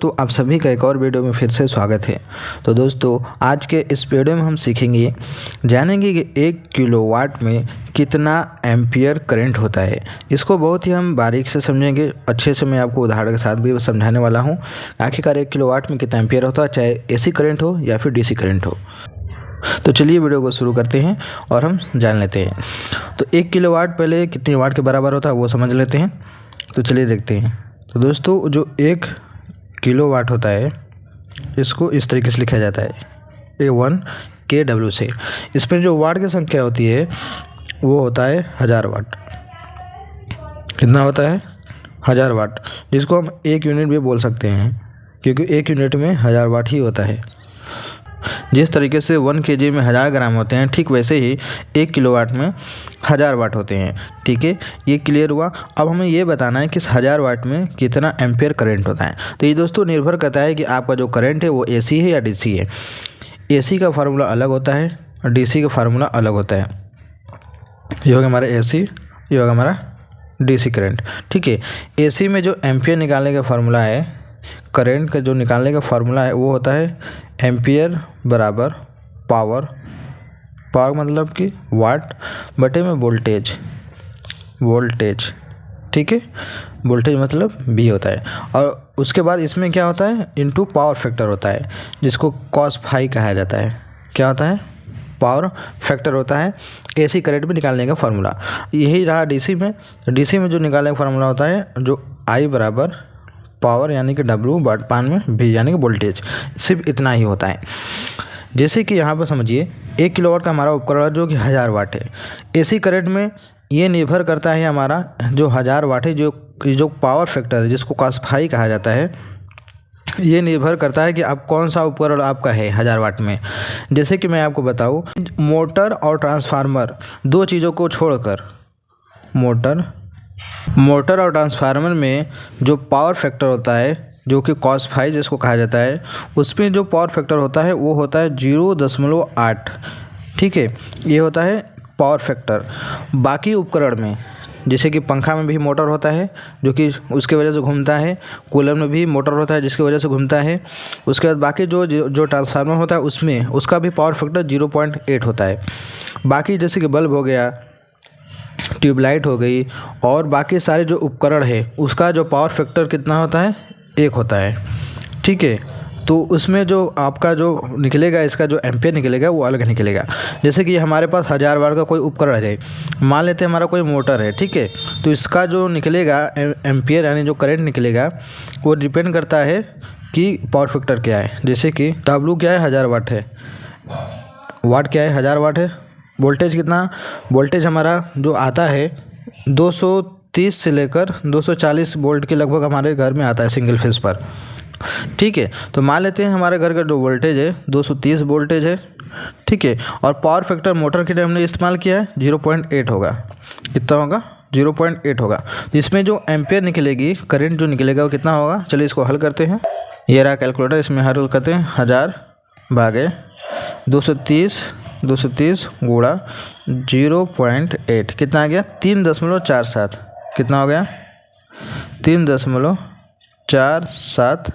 दोस्तों, आप सभी का एक और वीडियो में फिर से स्वागत है। तो दोस्तों, आज के इस वीडियो में हम सीखेंगे, जानेंगे कि 1 किलोवाट में कितना एम्पियर करंट होता है। इसको बहुत ही हम बारीक से समझेंगे, अच्छे से मैं आपको उदाहरण के साथ भी समझाने वाला हूँ। आखिरकार 1 किलोवाट में कितना एम्पियर होता है, चाहे एसी करंट हो या फिर डीसी करंट हो। तो चलिए वीडियो को शुरू करते हैं और हम जान लेते हैं। तो 1 किलोवाट पहले कितने वाट के बराबर होता है वो समझ लेते हैं। तो चलिए देखते हैं। तो दोस्तों, जो 1 किलोवाट होता है इसको इस तरीके से लिखा जाता है A1 kW से। इसमें जो वाट की संख्या होती है वो होता है 1000 वाट। कितना होता है? 1000 वाट, जिसको हम 1 यूनिट भी बोल सकते हैं, क्योंकि 1 यूनिट में 1000 वाट ही होता है। जिस तरीके से 1 kg में 1000 ग्राम होते हैं, ठीक वैसे ही 1 किलोवाट में 1000 वाट होते हैं। ठीक है, ये क्लियर हुआ। अब हमें ये बताना है कि इस 1000 वाट में कितना एम्पियर करंट होता है। तो ये दोस्तों निर्भर करता है कि आपका जो करंट है वो एसी है या डीसी है। एसी का फार्मूला अलग होता है और डीसी का फार्मूला अलग होता है। ये होगा हमारा एसी, ये होगा हमारा डीसी करंट। ठीक है, एसी में जो एम्पियर निकालने का फार्मूला है, करंट का जो निकालने का फार्मूला है वो होता है एम्पियर बराबर पावर मतलब कि वाट बटे में वोल्टेज। ठीक है, वोल्टेज मतलब V होता है। और उसके बाद इसमें क्या होता है, इनटू पावर फैक्टर होता है, जिसको cos फाई कहा जाता है। क्या होता है? पावर फैक्टर होता है एसी करंट में निकालने का फार्मूला। यही रहा डीसी में। डीसी में जो निकालने का फार्मूला होता है, जो I बराबर पावर यानी कि W वाट पान में V यानी कि वोल्टेज। सिर्फ इतना ही होता है। जैसे कि यहाँ पर समझिए, 1 किलोवाट का हमारा उपकरण जो कि 1000 वाट है। एसी करंट में ये निर्भर करता है हमारा जो 1000 वाट है, जो पावर फैक्टर है, जिसको cos फाई कहा जाता है, ये निर्भर करता है कि आप कौन सा उपकरण आपका है 1000 वाट में। जैसे कि मैं आपको बताऊँ, मोटर और ट्रांसफार्मर, दो चीज़ों को छोड़कर मोटर और ट्रांसफार्मर में जो पावर फैक्टर होता है, जो कि cos फाई जिसको कहा जाता है, उसमें जो पावर फैक्टर होता है वो होता है 0.8। ठीक है, ये होता है पावर फैक्टर। बाकी उपकरण में, जैसे कि पंखा में भी मोटर होता है जो कि उसके वजह से घूमता है, कूलर में भी मोटर होता है जिसकी वजह से घूमता है। उसके बाद बाकी जो ट्रांसफार्मर होता है उसमें उसका भी पावर फैक्टर 0.8 होता है। बाकी जैसे कि बल्ब हो गया, ट्यूबलाइट हो गई, और बाकी सारे जो उपकरण है उसका जो पावर फैक्टर कितना होता है? 1 होता है। ठीक है, तो उसमें जो आपका जो निकलेगा, इसका जो एम्पियर निकलेगा वो अलग निकलेगा। जैसे कि हमारे पास 1000 वाट का कोई उपकरण है, मान लेते हैं हमारा कोई मोटर है। ठीक है, तो इसका जो निकलेगा एम्पियर यानी जो करंट निकलेगा वो डिपेंड करता है कि पावर फैक्टर क्या है। जैसे कि W क्या है? 1000 वाट है। वाट क्या है? 1000 वाट है। वोल्टेज कितना? वोल्टेज हमारा जो आता है 230 से लेकर 240 वोल्ट के लगभग हमारे घर में आता है सिंगल फेस पर। ठीक है, तो मान लेते हैं हमारे घर का जो वोल्टेज है 230 वोल्टेज है। ठीक है, और पावर फैक्टर मोटर के लिए हमने इस्तेमाल किया है 0.8 होगा। कितना होगा? 0.8 होगा। तो इसमें जो एम्पियर निकलेगी, करंट जो निकलेगा वो कितना होगा? चलिए इसको हल करते हैं। ये रहा कैलकुलेटर, इसमें हल करते हैं। 1000 भागे 230 गुणा 0.8 कितना आ गया? 3.47। कितना हो गया? 3.47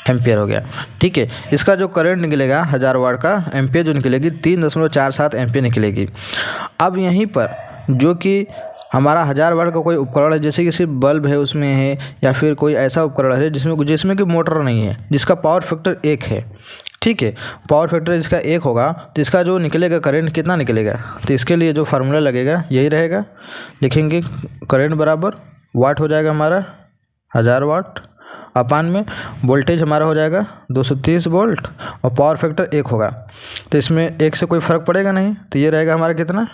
एम्पियर हो गया। ठीक है, इसका जो करंट निकलेगा 1000 वाट का, एम्पियर जो निकलेगी 3.47 एम्पियर निकलेगी। अब यहीं पर जो कि हमारा 1000 वाट का कोई उपकरण है, जैसे कि सिर्फ बल्ब है उसमें है, या फिर कोई ऐसा उपकरण है जिसमें कि मोटर नहीं है, जिसका पावर फैक्टर 1 है। ठीक है, पावर फैक्टर इसका 1 होगा, तो इसका जो निकलेगा करंट कितना निकलेगा? तो इसके लिए जो फार्मूला लगेगा यही रहेगा। लिखेंगे करंट बराबर वाट हो जाएगा हमारा 1000 वाट अपान में वोल्टेज हमारा हो जाएगा 230 वोल्ट, और पावर फैक्टर 1 होगा। तो इसमें 1 से कोई फ़र्क पड़ेगा नहीं, तो ये रहेगा हमारा कितना?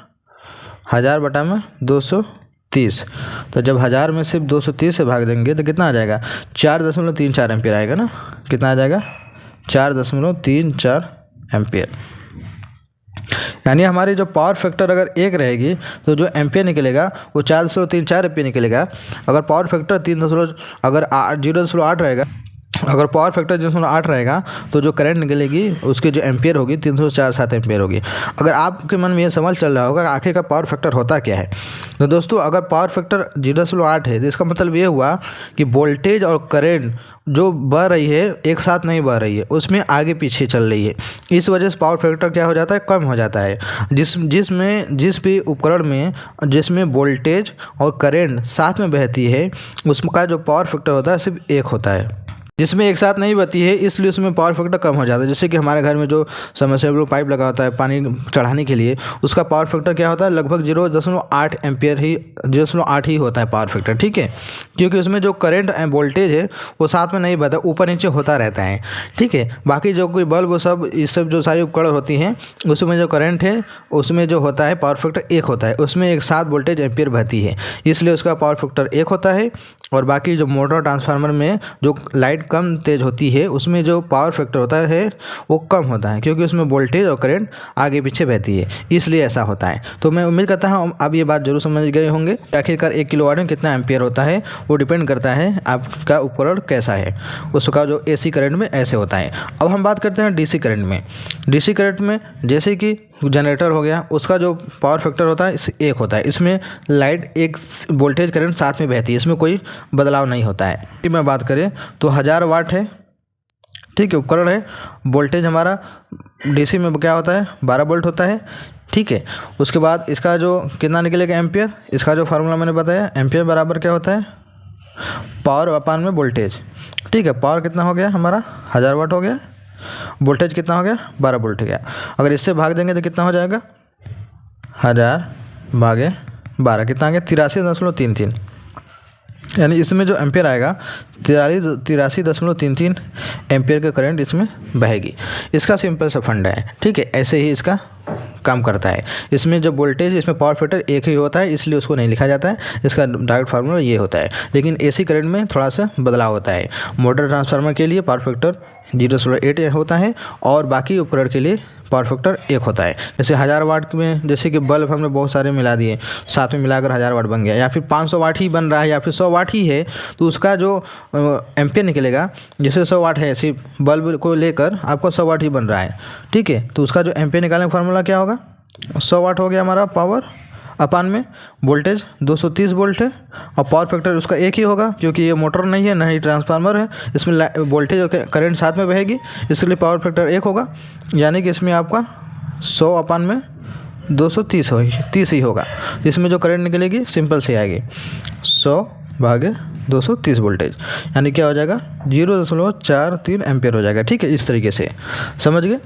1000 बटा में 230। तो जब 1000 में सिर्फ 230 से भाग देंगे तो कितना आ जाएगा? 4.34 एम्पियर आएगा ना। कितना आ जाएगा? 4.34 एम्पियर। यानी हमारी जो पावर फैक्टर अगर 1 रहेगी तो जो एम्पियर निकलेगा वो 4.34 एम्पियर निकलेगा। अगर पावर फैक्टर 0.8 रहेगा अगर पावर फैक्टर 0.8 रहेगा तो जो करंट निकलेगी उसकी जो एम्पियर होगी 347 एम्पियर होगी। अगर आपके मन में ये सवाल चल रहा होगा आखिर का पावर फैक्टर होता क्या है, तो दोस्तों अगर पावर फैक्टर 0.8 है तो इसका मतलब ये हुआ कि वोल्टेज और करंट जो बह रही है एक साथ नहीं बह रही है, उसमें आगे पीछे चल रही है। इस वजह से पावर फैक्टर क्या हो जाता है, कम हो जाता है। जिस भी उपकरण में जिसमें वोल्टेज और करंट साथ में बहती है उसका जो पावर फैक्टर होता है सिर्फ 1 होता है। जिसमें एक साथ नहीं बहती है इसलिए उसमें पावर फैक्टर कम हो जाता है। जैसे कि हमारे घर में जो सबमर्सिबल पाइप लगा होता है पानी चढ़ाने के लिए, उसका पावर फैक्टर क्या होता है, लगभग 0.8 एम्पियर ही 0.8 ही होता है पावर फैक्टर, ठीक है। क्योंकि उसमें जो करंट वोल्टेज है वो साथ में नहीं बहता, ऊपर नीचे होता रहता है, ठीक है। बाकी जो कोई बल्ब वो सब इस सब जो सारी उपकरण होती हैं उसमें जो करंट है उसमें जो होता है पावर फैक्टर 1 होता है, उसमें एक साथ वोल्टेज एम्पियर बहती है इसलिए उसका पावर फैक्टर 1 होता है। और बाकी जो मोटर ट्रांसफार्मर में जो लाइट कम तेज होती है उसमें जो पावर फैक्टर होता है वो कम होता है, क्योंकि उसमें वोल्टेज और करंट आगे पीछे बहती है, इसलिए ऐसा होता है। तो मैं उम्मीद करता हूँ अब ये बात जरूर समझ गए होंगे। आखिरकार 1 किलोवाट में कितना एम्पियर होता है वो डिपेंड करता है आपका उपकरण कैसा है, उसका जो AC करंट में ऐसे होता है। अब हम बात करते हैं DC करंट में। DC करंट में जैसे कि जनरेटर हो गया, उसका जो पावर फैक्टर होता है 1 होता है। इसमें लाइट एक वोल्टेज करंट साथ में बहती है, इसमें कोई बदलाव नहीं होता है। कि मैं बात करें तो 1000 वाट है, ठीक है, उपकरण है। वोल्टेज हमारा DC में क्या होता है 12 वोल्ट होता है, ठीक है। उसके बाद इसका जो कितना निकलेगा एम्पियर, इसका जो फार्मूला मैंने बताया, एम्पियर बराबर क्या होता है पावर अपान में वोल्टेज, ठीक है। पावर कितना हो गया हमारा 1000 वाट हो गया, वोल्टेज कितना हो गया 12 वोल्ट हो गया। अगर इससे भाग देंगे तो कितना हो जाएगा 1000 भागे 12 कितना आ गया 83.33, यानी इसमें जो एम्पियर आएगा 83.33 एम्पियर का करंट इसमें बहेगी। इसका सिंपल सा फंडा है, ठीक है। ऐसे ही इसका काम करता है। इसमें जो वोल्टेज इसमें पावर फैक्टर 1 ही होता है इसलिए उसको नहीं लिखा जाता है, इसका डायरेक्ट फार्मूला ये होता है। लेकिन AC करंट में थोड़ा सा बदलाव होता है। मोटर ट्रांसफार्मर के लिए पावर फैक्टर 0.8 होता है और बाकी उपकरण के लिए पावर फैक्टर 1 होता है। जैसे 1000 वाट में जैसे कि बल्ब हमने बहुत सारे मिला दिए, साथ में मिलाकर 1000 वाट बन गया, या फिर 500 वाट ही बन रहा है या फिर 100 वाट ही है, तो उसका जो एम्पियर निकलेगा, जैसे 100 वाट है सिर्फ बल्ब को लेकर आपको 100 वाट ही बन रहा है, ठीक है। तो उसका जो एम्पियर निकालने का फार्मूला क्या होगा 100 वाट हो गया हमारा पावर अपान में वोल्टेज 230 वोल्ट है, और पावर फैक्टर उसका 1 ही होगा क्योंकि ये मोटर नहीं है ना ही ट्रांसफार्मर है, इसमें वोल्टेज और करंट साथ में बहेगी, इसके लिए पावर फैक्टर 1 होगा। यानी कि इसमें आपका 100 अपान में 230 ही होगा। इसमें जो करंट निकलेगी सिंपल से आएगी 100 भागे 230 वोल्टेज, यानी क्या हो जाएगा 0.43 एम्पियर हो जाएगा, ठीक है। इस तरीके से समझ गए,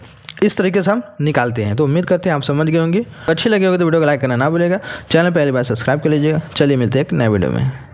इस तरीके से हम निकालते हैं। तो उम्मीद करते हैं आप समझ गए होंगे। अच्छी लगी होगी तो वीडियो को लाइक करना ना भूलिएगा, चैनल पहली बार सब्सक्राइब कर लीजिएगा। चलिए मिलते हैं एक नए वीडियो में।